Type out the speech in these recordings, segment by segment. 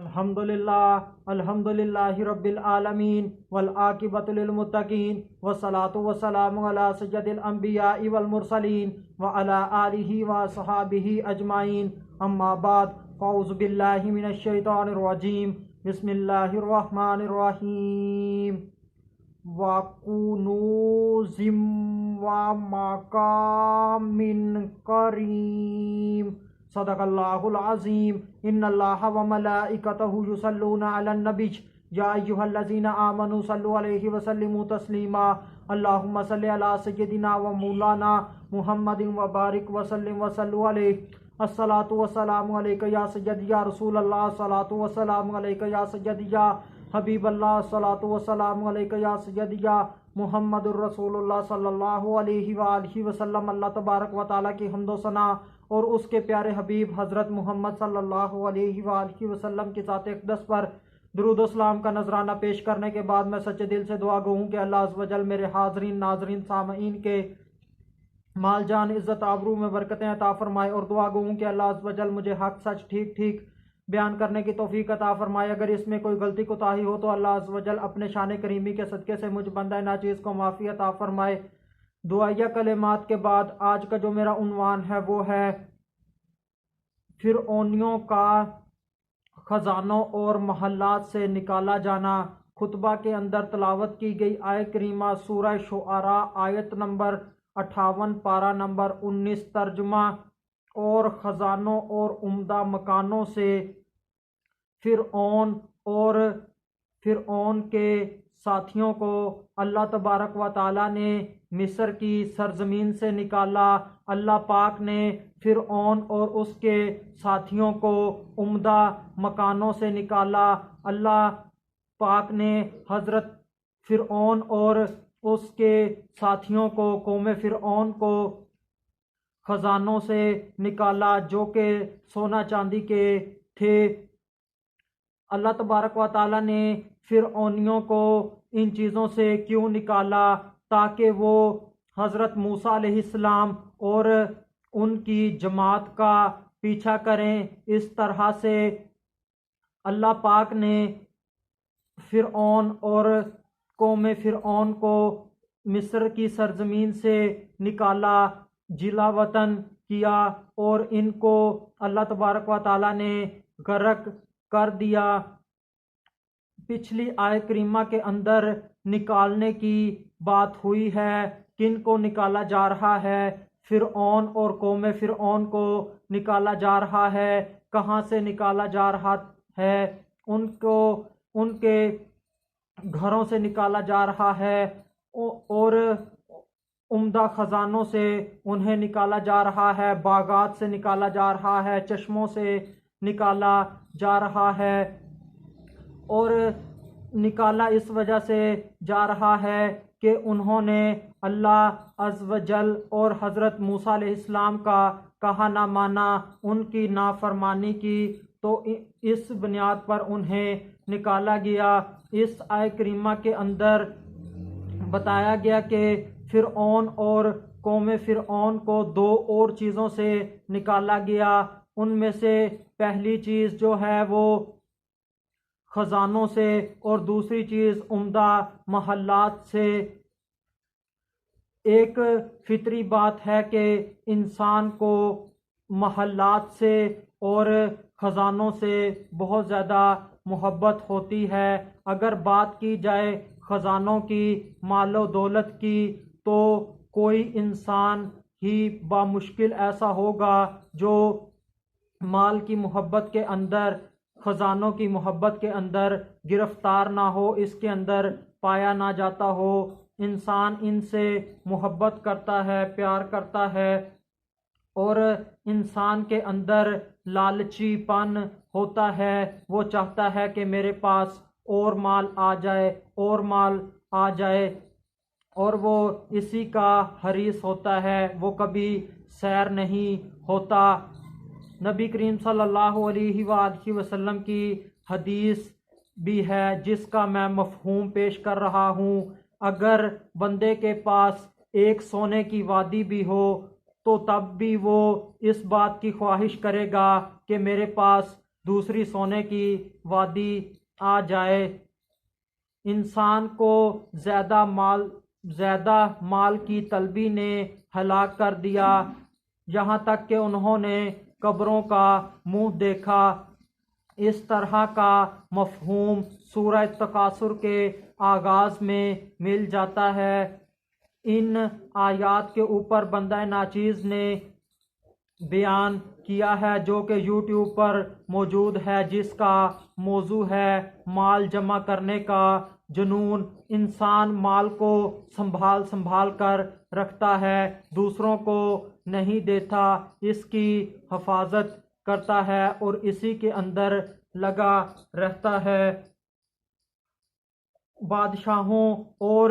الحمد للہ رب العالمین والعاقبۃ للمتقین والصلاة والسلام علی سید الانبیاء والمرسلین وعلی آلہ وصحابہ اجمعین، اما بعد، فاعوذ باللہ من الشیطان الرجیم، بسم اللہ الرحمن الرحیم۔ وَكُنُوزٍ وَمَقَامٍ کریم، صدق اللہ العظیم۔ ان اللہ وملائکتہ یصلون علی النبی یا ایھا الذین آمنوا صلوا علیہ وسلموا تسلیما۔ اللہم صل علی سیدنا و مولانا محمد وبارک وسلم وصلوا علیہ۔ الصلاۃ والسلام علیک یا سیدی یا رسول اللہ، الصلاۃ والسلام علیک یا سیدی یا حبیب اللہ، الصلاۃ والسلام علیک یا سیدی یا محمد الرسول اللہ صلی اللہ علیہ وآلہ وسلم۔ اللہ تبارک و تعالیٰ کی حمد و ثنا اور اس کے پیارے حبیب حضرت محمد صلی اللہ علیہ وآلہ وسلم کی ذات اقدس پر درود و سلام کا نذرانہ پیش کرنے کے بعد میں سچے دل سے دعا گو ہوں کہ اللہ عز و جل میرے حاضرین ناظرین سامعین کے مال جان عزت آبرو میں برکتیں عطا فرمائے، اور دعا گو ہوں کہ اللہ عز و جل مجھے حق سچ ٹھیک ٹھیک بیان کرنے کی توفیق عطا فرمائے۔ اگر اس میں کوئی غلطی کوتاہی ہو تو اللہ عز و جل اپنے شان کریمی کے صدقے سے مجھ بندہ ناچیز کو معافی عطا فرمائے۔ دعائیہ کلمات کے بعد آج کا جو میرا عنوان ہے وہ ہے فرعونیوں کا خزانوں اور محلات سے نکالا جانا۔ خطبہ کے اندر تلاوت کی گئی آیت کریمہ سورہ شعراء آیت نمبر 58 پارہ نمبر 19، ترجمہ: اور خزانوں اور عمدہ مکانوں سے فرعون اور فرعون کے ساتھیوں کو اللہ تبارک و تعالیٰ نے مصر کی سرزمین سے نکالا۔ اللہ پاک نے فرعون اور اس کے ساتھیوں کو عمدہ مکانوں سے نکالا۔ اللہ پاک نے حضرت فرعون اور اس کے ساتھیوں کو، قوم فرعون کو، خزانوں سے نکالا جو کہ سونا چاندی کے تھے۔ اللہ تبارک و تعالیٰ نے فرعونیوں کو ان چیزوں سے کیوں نکالا؟ تاکہ وہ حضرت موسیٰ علیہ السلام اور ان کی جماعت کا پیچھا کریں۔ اس طرح سے اللہ پاک نے فرعون اور قوم فرعون کو مصر کی سرزمین سے نکالا، جلا وطن کیا، اور ان کو اللہ تبارک و تعالیٰ نے غرق کر دیا۔ پچھلی آیت کریمہ کے اندر نکالنے کی بات ہوئی ہے۔ کن کو نکالا جا رہا ہے؟ فرعون اور قوم فرعون کو نکالا جا رہا ہے۔ کہاں سے نکالا جا رہا ہے؟ ان کو ان کے گھروں سے نکالا جا رہا ہے، اور عمدہ خزانوں سے انہیں نکالا جا رہا ہے، باغات سے نکالا جا رہا ہے، چشموں سے نکالا جا رہا ہے، اور نکالا اس وجہ سے جا رہا ہے کہ انہوں نے اللہ عز و جل اور حضرت موسیٰ علیہ السلام کا کہا نہ مانا، ان کی نافرمانی کی، تو اس بنیاد پر انہیں نکالا گیا۔ اس آیت کریمہ کے اندر بتایا گیا کہ فرعون اور قوم فرعون کو دو اور چیزوں سے نکالا گیا۔ ان میں سے پہلی چیز جو ہے وہ خزانوں سے، اور دوسری چیز عمدہ محلات سے۔ ایک فطری بات ہے کہ انسان کو محلات سے اور خزانوں سے بہت زیادہ محبت ہوتی ہے۔ اگر بات کی جائے خزانوں کی، مال و دولت کی، تو کوئی انسان ہی بامشکل ایسا ہوگا جو مال کی محبت کے اندر، خزانوں کی محبت کے اندر گرفتار نہ ہو، اس کے اندر پایا نہ جاتا ہو۔ انسان ان سے محبت کرتا ہے، پیار کرتا ہے، اور انسان کے اندر لالچی پن ہوتا ہے۔ وہ چاہتا ہے کہ میرے پاس اور مال آ جائے، اور مال آ جائے، اور وہ اسی کا حریص ہوتا ہے، وہ کبھی سیر نہیں ہوتا۔ نبی کریم صلی اللہ علیہ وآلہ وسلم کی حدیث بھی ہے جس کا میں مفہوم پیش کر رہا ہوں۔ اگر بندے کے پاس ایک سونے کی وادی بھی ہو تو تب بھی وہ اس بات کی خواہش کرے گا کہ میرے پاس دوسری سونے کی وادی آ جائے۔ انسان کو زیادہ مال کی طلبی نے ہلاک کر دیا، یہاں تک کہ انہوں نے قبروں کا منہ دیکھا۔ اس طرح کا مفہوم سورہ تکاثر کے آغاز میں مل جاتا ہے۔ ان آیات کے اوپر بندہ ناچیز نے بیان کیا ہے، جو کہ یوٹیوب پر موجود ہے، جس کا موضوع ہے مال جمع کرنے کا جنون۔ انسان مال کو سنبھال کر رکھتا ہے، دوسروں کو نہیں دیتا، اس کی حفاظت کرتا ہے اور اسی کے اندر لگا رہتا ہے۔ بادشاہوں اور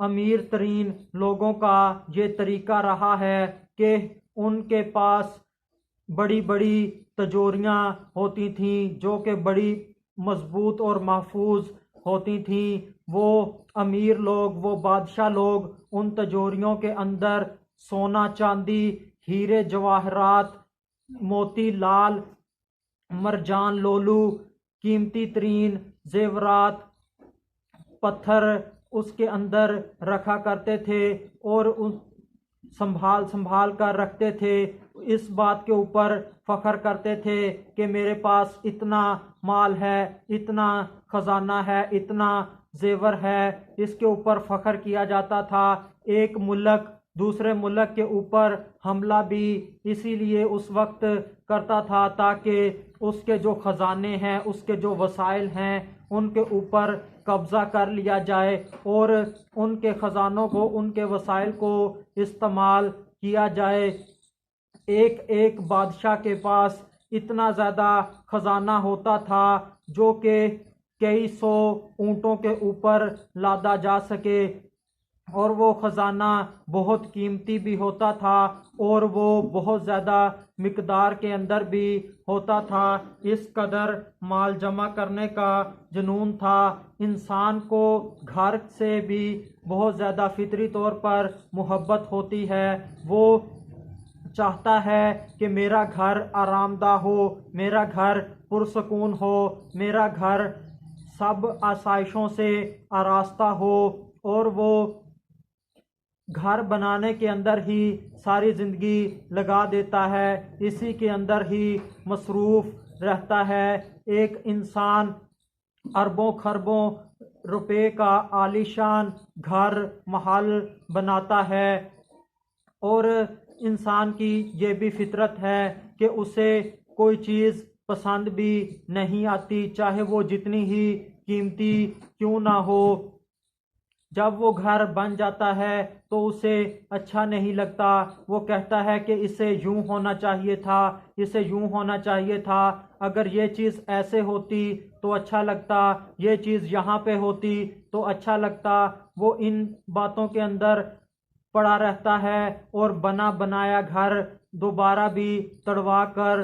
امیر ترین لوگوں کا یہ طریقہ رہا ہے کہ ان کے پاس بڑی بڑی تجوریاں ہوتی تھیں، جو کہ بڑی مضبوط اور محفوظ ہوتی تھیں۔ وہ امیر لوگ، وہ بادشاہ لوگ ان تجوریوں کے اندر سونا، چاندی، ہیرے جواہرات، موتی لال، مرجان لولو، قیمتی ترین زیورات، پتھر اس کے اندر رکھا کرتے تھے اور سنبھال کر رکھتے تھے۔ اس بات کے اوپر فخر کرتے تھے کہ میرے پاس اتنا مال ہے، اتنا خزانہ ہے، اتنا زیور ہے، اس کے اوپر فخر کیا جاتا تھا۔ ایک ملک دوسرے ملک کے اوپر حملہ بھی اسی لیے اس وقت کرتا تھا تاکہ اس کے جو خزانے ہیں، اس کے جو وسائل ہیں، ان کے اوپر قبضہ کر لیا جائے اور ان کے خزانوں کو، ان کے وسائل کو استعمال کیا جائے۔ ایک بادشاہ کے پاس اتنا زیادہ خزانہ ہوتا تھا جو کہ کئی سو اونٹوں کے اوپر لادا جا سکے، اور وہ خزانہ بہت قیمتی بھی ہوتا تھا اور وہ بہت زیادہ مقدار کے اندر بھی ہوتا تھا۔ اس قدر مال جمع کرنے کا جنون تھا۔ انسان کو گھر سے بھی بہت زیادہ فطری طور پر محبت ہوتی ہے۔ وہ چاہتا ہے کہ میرا گھر آرام دہ ہو، میرا گھر پرسکون ہو، میرا گھر سب آسائشوں سے آراستہ ہو، اور وہ گھر بنانے کے اندر ہی ساری زندگی لگا دیتا ہے، اسی کے اندر ہی مصروف رہتا ہے۔ ایک انسان اربوں خربوں روپے کا عالیشان گھر محل بناتا ہے، اور انسان کی یہ بھی فطرت ہے کہ اسے کوئی چیز پسند بھی نہیں آتی، چاہے وہ جتنی ہی قیمتی کیوں نہ ہو۔ جب وہ گھر بن جاتا ہے تو اسے اچھا نہیں لگتا، وہ کہتا ہے کہ اسے یوں ہونا چاہیے تھا، اسے یوں ہونا چاہیے تھا، اگر یہ چیز ایسے ہوتی تو اچھا لگتا، یہ چیز یہاں پہ ہوتی تو اچھا لگتا۔ وہ ان باتوں کے اندر پڑا رہتا ہے اور بنا بنایا گھر دوبارہ بھی تڑوا کر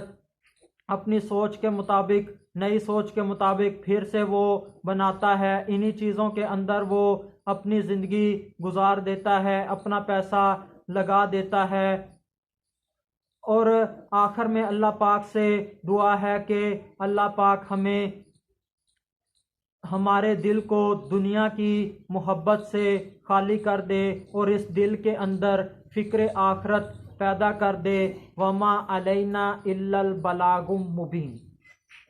اپنی سوچ کے مطابق، نئی سوچ کے مطابق پھر سے وہ بناتا ہے۔ انہی چیزوں کے اندر وہ اپنی زندگی گزار دیتا ہے، اپنا پیسہ لگا دیتا ہے، اور آخر میں اللہ پاک سے دعا ہے کہ اللہ پاک ہمیں، ہمارے دل کو دنیا کی محبت سے خالی کر دے اور اس دل کے اندر فکر آخرت پیدا کر دے۔ وما علینا الا البلاغ المبین۔